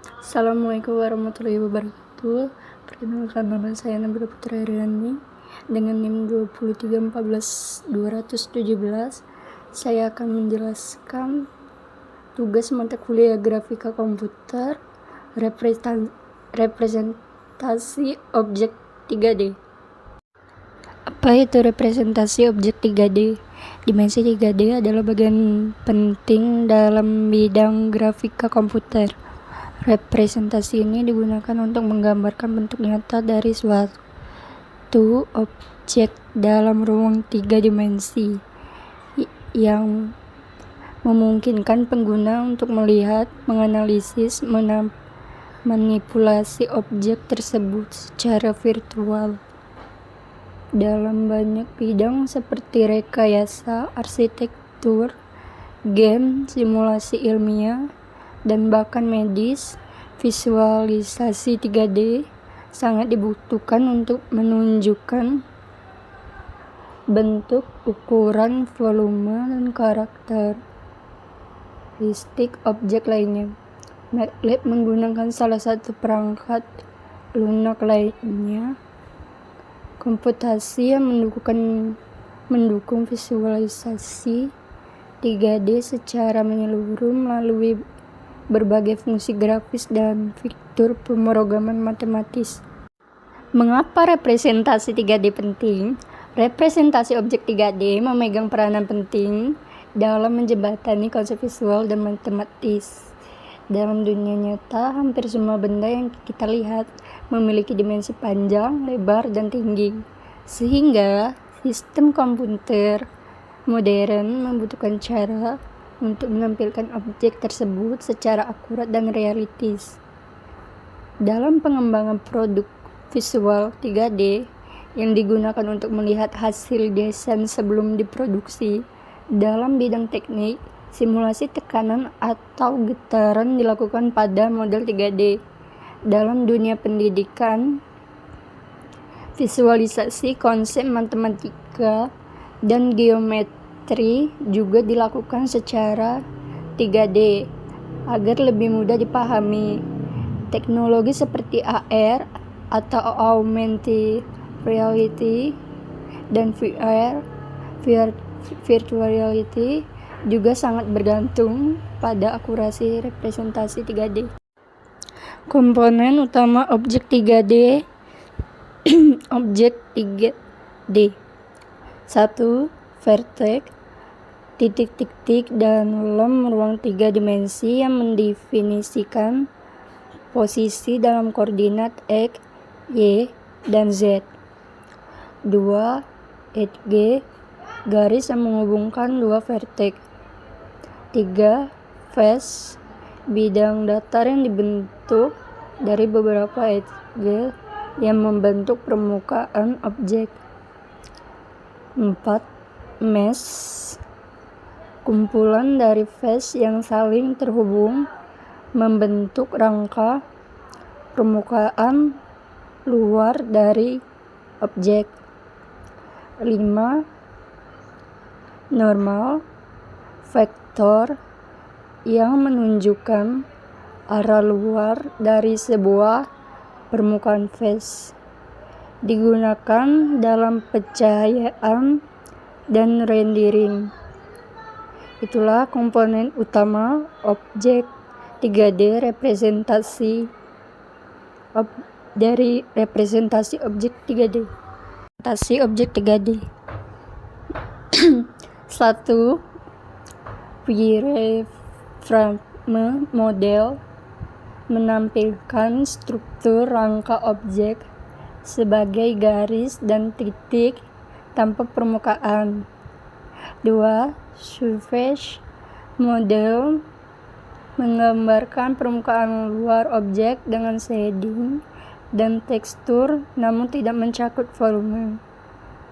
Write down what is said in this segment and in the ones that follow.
Assalamualaikum warahmatullahi wabarakatuh. Perkenalkan, nama saya Nabila Putra Riani dengan NIM 2314217. Saya akan menjelaskan tugas mata kuliah grafika komputer representasi objek 3D. Apa itu representasi objek 3D? Dimensi 3D adalah bagian penting dalam bidang grafika komputer. Representasi ini digunakan untuk menggambarkan bentuk nyata dari suatu objek dalam ruang 3 dimensi yang memungkinkan pengguna untuk melihat, menganalisis, manipulasi objek tersebut secara virtual dalam banyak bidang seperti rekayasa, arsitektur, game, simulasi ilmiah, dan bahkan medis. Visualisasi 3D sangat dibutuhkan untuk menunjukkan bentuk, ukuran, volume, dan karakteristik objek lainnya. MATLAB menggunakan salah satu perangkat lunak lainnya, komputasi yang mendukung visualisasi 3D secara menyeluruh melalui berbagai fungsi grafis dan fitur pemrograman matematis. Mengapa representasi 3D penting? Representasi objek 3D memegang peranan penting dalam menjembatani konsep visual dan matematis. Dalam dunia nyata, hampir semua benda yang kita lihat memiliki dimensi panjang, lebar, dan tinggi. Sehingga sistem komputer modern membutuhkan cara untuk menampilkan objek tersebut secara akurat dan realistis. Dalam pengembangan produk visual 3D yang digunakan untuk melihat hasil desain sebelum diproduksi, dalam bidang teknik, simulasi tekanan atau getaran dilakukan pada model 3D. Dalam dunia pendidikan, visualisasi konsep matematika dan geometri juga dilakukan secara 3D agar lebih mudah dipahami. Teknologi seperti AR atau Augmented Reality dan VR, Virtual Reality, juga sangat bergantung pada akurasi representasi 3D. Komponen utama objek 3D. Objek 3D 1. Vertex, titik-titik dan lem ruang 3 dimensi yang mendefinisikan posisi dalam koordinat X, Y, dan Z. 2. Edge, garis yang menghubungkan dua vertex. 3. Face, bidang datar yang dibentuk dari beberapa edge yang membentuk permukaan objek. 4. Mesh, kumpulan dari face yang saling terhubung membentuk rangka permukaan luar dari objek. 5. Normal, vektor yang menunjukkan arah luar dari sebuah permukaan face, digunakan dalam pencahayaan dan rendering. Itulah komponen utama objek 3D dari representasi objek 3D. Representasi objek 3D. 1. Wireframe model menampilkan struktur rangka objek sebagai garis dan titik tanpa permukaan. 2. Surface model menggambarkan permukaan luar objek dengan shading dan tekstur namun tidak mencakup volume.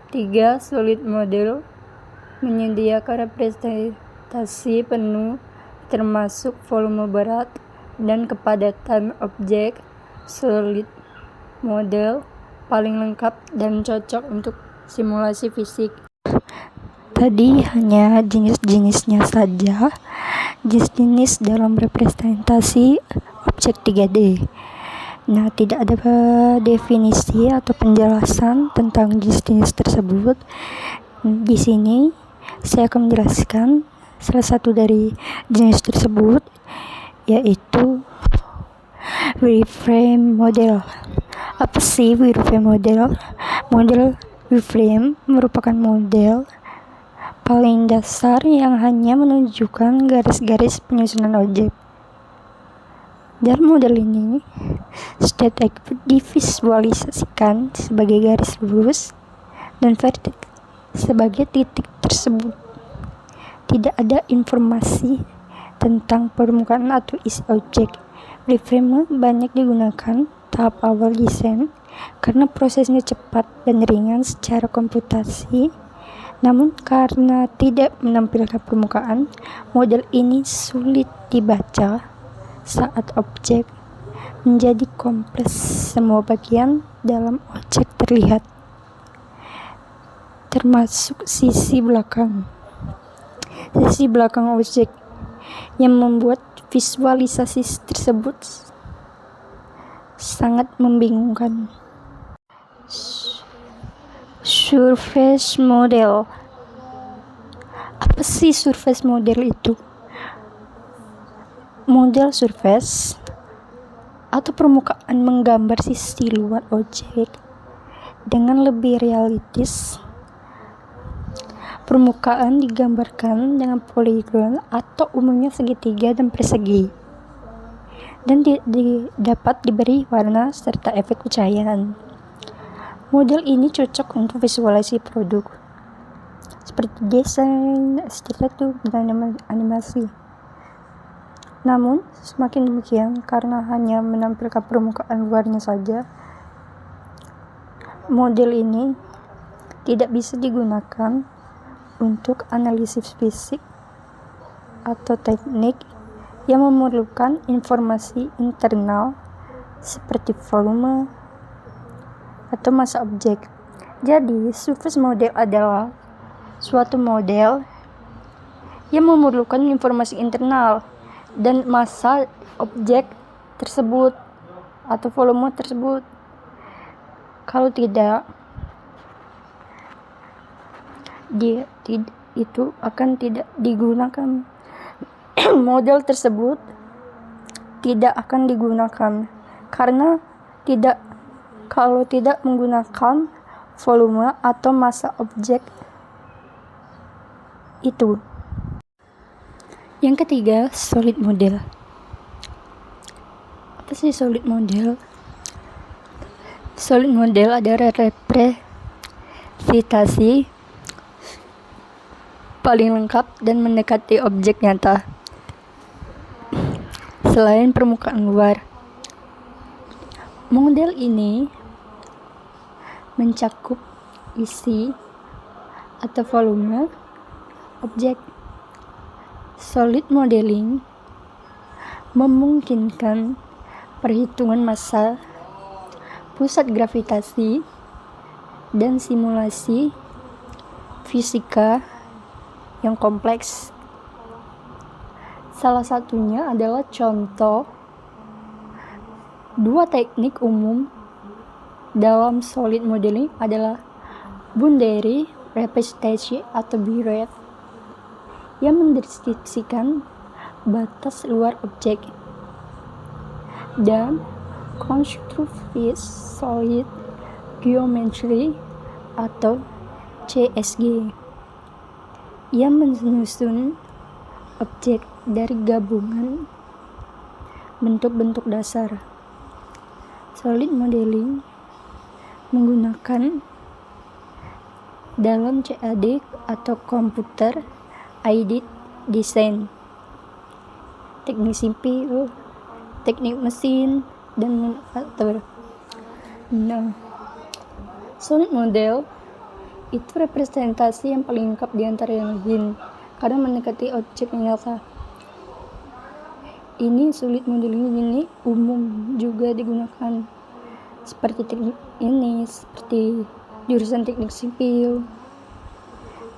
3. Solid model menyediakan representasi penuh termasuk volume berat dan kepadatan objek. Solid model paling lengkap dan cocok untuk simulasi fisik. Tadi hanya jenis-jenisnya saja. Jenis dalam representasi objek 3D. Nah, tidak ada definisi atau penjelasan tentang jenis-jenis tersebut. Di sini saya akan menjelaskan salah satu dari jenis tersebut, yaitu wireframe model. Apa sih wireframe model? Model wireframe merupakan model paling dasar yang hanya menunjukkan garis-garis penyusunan objek. Dalam model ini, setiap objek divisualisasikan sebagai garis lurus dan vertik sebagai titik tersebut. Tidak ada informasi tentang permukaan atau isi objek. Wireframe banyak digunakan tahap awal desain karena prosesnya cepat dan ringan secara komputasi. Namun karena tidak menampilkan permukaan, model ini sulit dibaca saat objek menjadi kompleks. Semua bagian dalam objek terlihat, termasuk sisi belakang objek, yang membuat visualisasi tersebut sangat membingungkan. Surface model. Apa sih surface model itu? Model surface atau permukaan menggambar sisi luar objek dengan lebih realistis. Permukaan digambarkan dengan poligon atau umumnya segitiga dan persegi, dan dapat diberi warna serta efek pencahayaan. Model ini cocok untuk visualisasi produk seperti desain, arsitektur, dan animasi. Namun, semakin demikian, karena hanya menampilkan permukaan luarnya saja, model ini tidak bisa digunakan untuk analisis fisik atau teknik yang memerlukan informasi internal seperti volume atau massa objek. Jadi, surface model adalah suatu model yang memerlukan informasi internal dan massa objek tersebut atau volume tersebut. Kalau tidak, itu akan tidak digunakan. Model tersebut tidak akan digunakan karena kalau tidak menggunakan volume atau massa objek itu. Yang ketiga, solid model. Apa sih solid model? Solid model adalah representasi paling lengkap dan mendekati objek nyata selain permukaan luar. Model ini mencakup isi atau volume objek. Solid modeling memungkinkan perhitungan massa, pusat gravitasi, dan simulasi fisika yang kompleks. Salah satunya adalah contoh dua teknik umum dalam solid modeling adalah boundary representation atau BREF yang mendeskripsikan batas luar objek, dan constructive solid geometry atau CSG yang menyusun objek dari gabungan bentuk-bentuk dasar. Solid modeling menggunakan dalam CAD atau computer aided design, teknik sipil, teknik mesin, dan manufaktur. Nah, solid model itu representasi yang paling lengkap di antara yang lain karena mendekati objek yang nyata. Ini solid modeling ini umum juga digunakan seperti teknik ini, seperti jurusan teknik sipil,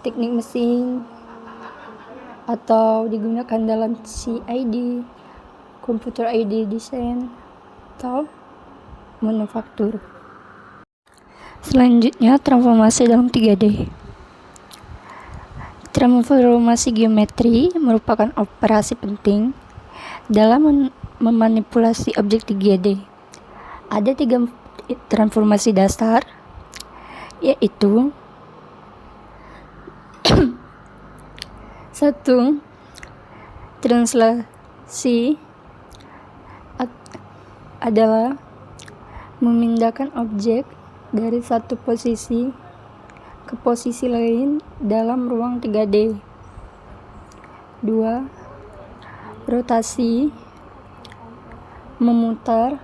teknik mesin, atau digunakan dalam CAD, computer aided design, atau manufaktur. Selanjutnya, transformasi dalam 3D. Transformasi geometri merupakan operasi penting dalam memanipulasi objek 3D. Ada 3 transformasi dasar, yaitu 1. Translasi adalah memindahkan objek dari satu posisi ke posisi lain dalam ruang 3D. 2. Rotasi memutar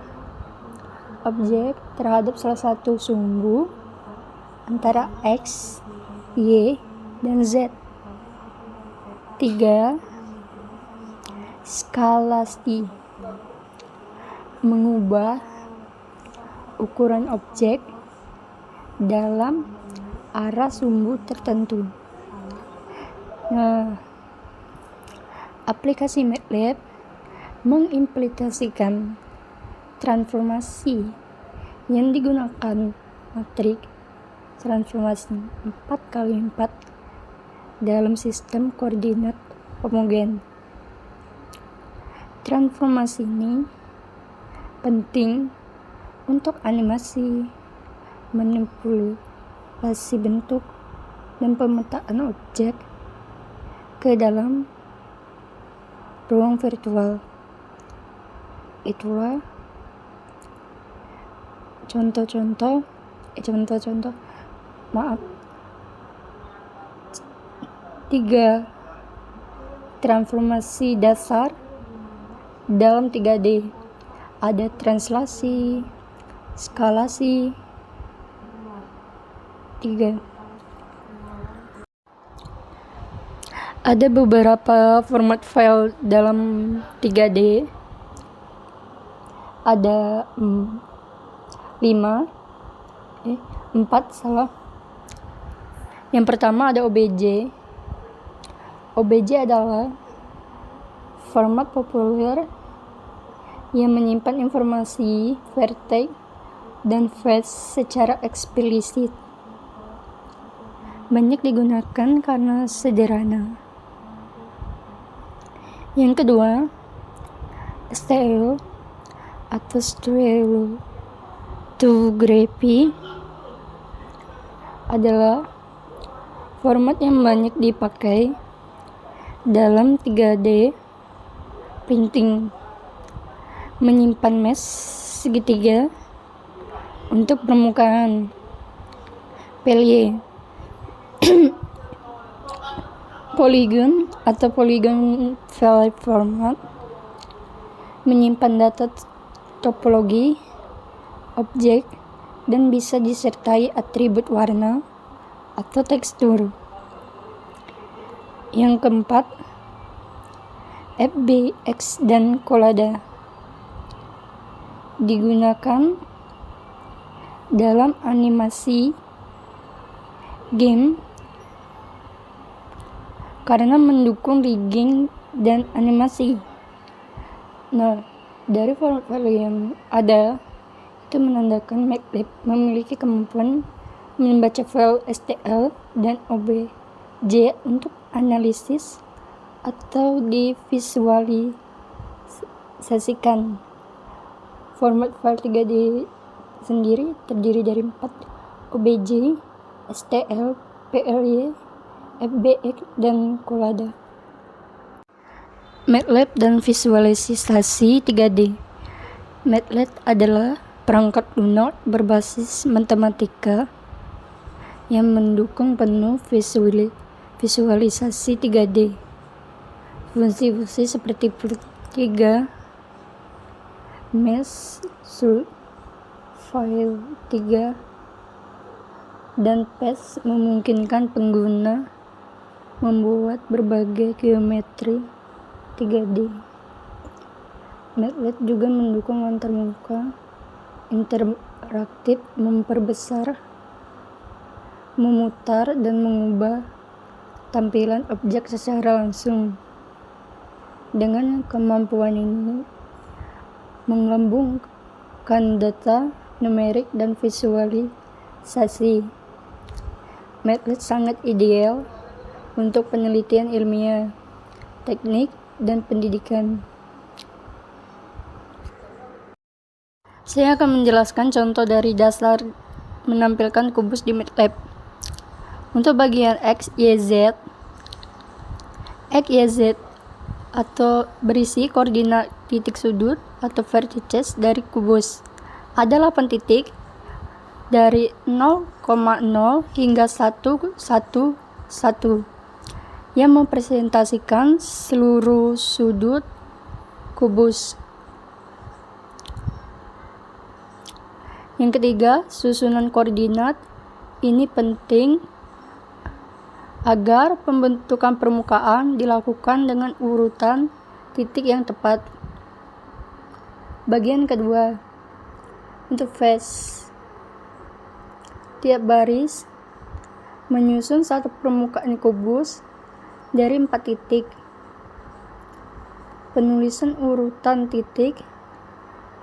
objek terhadap salah satu sumbu antara X, Y, dan Z. 3. Skalasi mengubah ukuran objek dalam arah sumbu tertentu. Nah, aplikasi MATLAB mengimplementasikan transformasi yang digunakan matriks transformasi 4x4 dalam sistem koordinat homogen. Transformasi ini penting untuk animasi, manipulasi bentuk, dan pemetaan objek ke dalam ruang virtual. Itulah contoh-contoh 3 transformasi dasar dalam 3D. Ada translasi, skalasi, 3. Ada beberapa format file dalam 3D. Ada 4 salah. Yang pertama ada OBJ. OBJ adalah format populer yang menyimpan informasi vertex dan face secara eksplisit. Banyak digunakan karena sederhana. Yang kedua, STL atau stereolithography adalah format yang banyak dipakai dalam 3D printing, menyimpan mesh segitiga untuk permukaan Pelier. Polygon atau polygon file format menyimpan data topologi objek dan bisa disertai atribut warna atau tekstur. Yang keempat, FBX dan Collada digunakan dalam animasi game karena mendukung rigging dan animasi. Nah, dari file yang ada itu menandakan MATLAB memiliki kemampuan membaca file STL dan OBJ untuk analisis atau divisualisasikan. Format file 3D sendiri terdiri dari 4, OBJ, STL, PLY, FBX, dan Collada. MATLAB dan visualisasi 3D. MATLAB adalah perangkat lunak berbasis matematika yang mendukung penuh visualisasi 3D. Fungsi-fungsi seperti P3, mesh, sort, file 3, dan patch memungkinkan pengguna membuat berbagai geometri 3D. MATLAB juga mendukung antarmuka interaktif, memperbesar, memutar, dan mengubah tampilan objek secara langsung. Dengan kemampuan ini, menggabungkan data, numerik, dan visualisasi. MATLAB sangat ideal untuk penelitian ilmiah, teknik, dan pendidikan. Saya akan menjelaskan contoh dari dasar menampilkan kubus di MATLAB. Untuk bagian X, Y, Z atau berisi koordinat titik sudut atau vertices dari kubus. Ada 8 titik dari 0,0 hingga 1,1,1 yang mempresentasikan seluruh sudut kubus. Yang ketiga, susunan koordinat ini penting agar pembentukan permukaan dilakukan dengan urutan titik yang tepat. Bagian kedua, untuk face, tiap baris menyusun satu permukaan kubus dari 4 titik. Penulisan urutan titik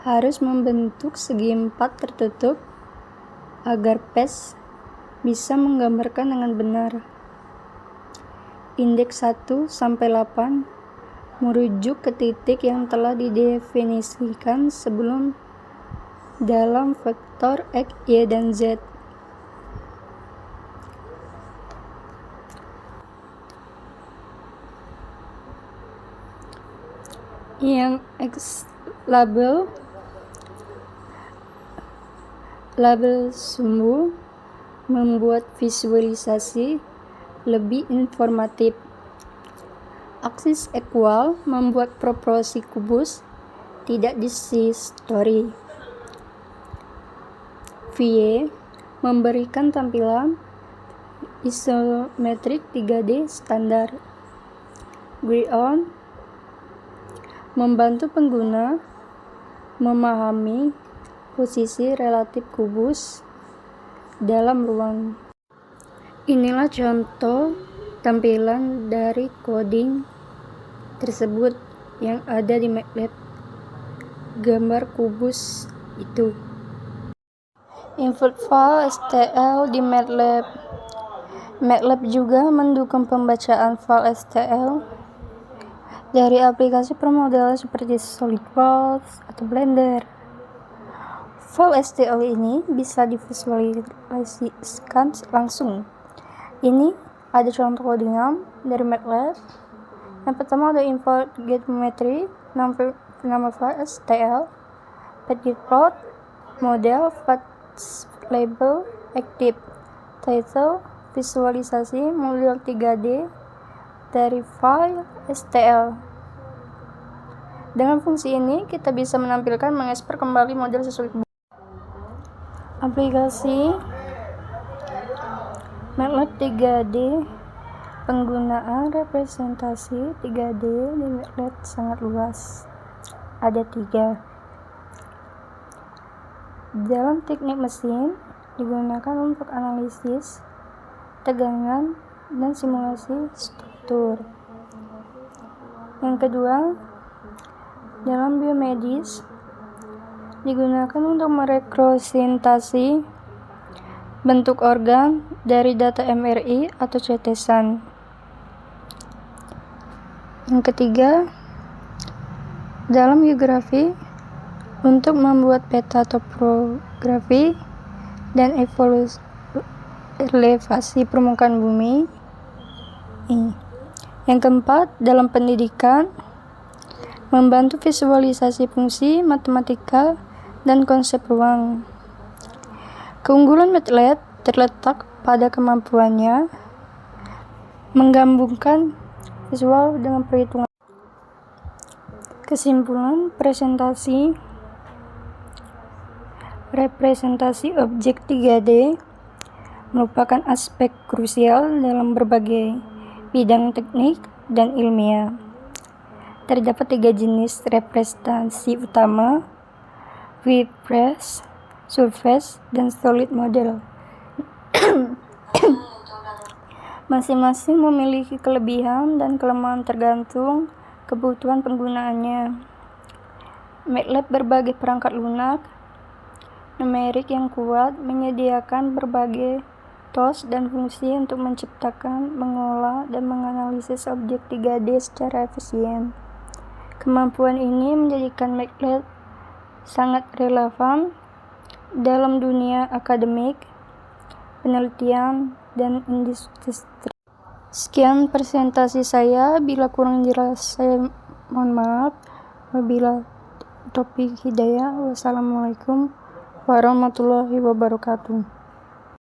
harus membentuk segi 4 tertutup agar face bisa menggambarkan dengan benar. Indeks 1 sampai 8 merujuk ke titik yang telah didefinisikan sebelum dalam vektor X, Y, dan Z. Yang X label sumbu membuat visualisasi lebih informatif. Aksis equal membuat proporsi kubus tidak distorsi. VY memberikan tampilan isometrik 3D standar. Gray-on membantu pengguna memahami posisi relatif kubus dalam ruang. Inilah contoh tampilan dari coding tersebut yang ada di MATLAB. Gambar kubus itu. Import file STL di MATLAB. MATLAB juga mendukung pembacaan file STL dari aplikasi permodalan seperti SolidWorks atau Blender. File STL ini bisa divisualisasikan langsung. Ini ada contoh codingan dari MATLAB. Yang pertama ada import geometry, nama file STL, path model, path label, active, title, visualisasi model 3D dari file STL. Dengan fungsi ini kita bisa menampilkan mengekspor kembali model sesuai aplikasi MATLAB 3D. Penggunaan representasi 3D di MATLAB sangat luas. Ada 3. Dalam teknik mesin digunakan untuk analisis tegangan dan simulasi struktur. Yang kedua, dalam biomedis digunakan untuk merepresentasi bentuk organ dari data MRI atau CT scan. Yang ketiga, dalam geografi untuk membuat peta topografi dan elevasi permukaan bumi. Yang keempat, dalam pendidikan membantu visualisasi fungsi matematika dan konsep ruang. Keunggulan MATLAB terletak pada kemampuannya menggabungkan visual dengan perhitungan. Kesimpulan representasi objek 3D merupakan aspek krusial dalam berbagai bidang teknik dan ilmiah. Terdapat 3 jenis representasi utama: wireframe, surface, dan solid model. Masing-masing memiliki kelebihan dan kelemahan tergantung kebutuhan penggunaannya. MATLAB berbagai perangkat lunak numerik yang kuat, menyediakan berbagai tools dan fungsi untuk menciptakan, mengolah, dan menganalisis objek 3D secara efisien. Kemampuan ini menjadikan MATLAB sangat relevan dalam dunia akademik, penelitian, dan industri. Sekian presentasi saya. Bila kurang jelas, saya mohon maaf. Wabillahi taufiq hidayah. Wassalamualaikum warahmatullahi wabarakatuh.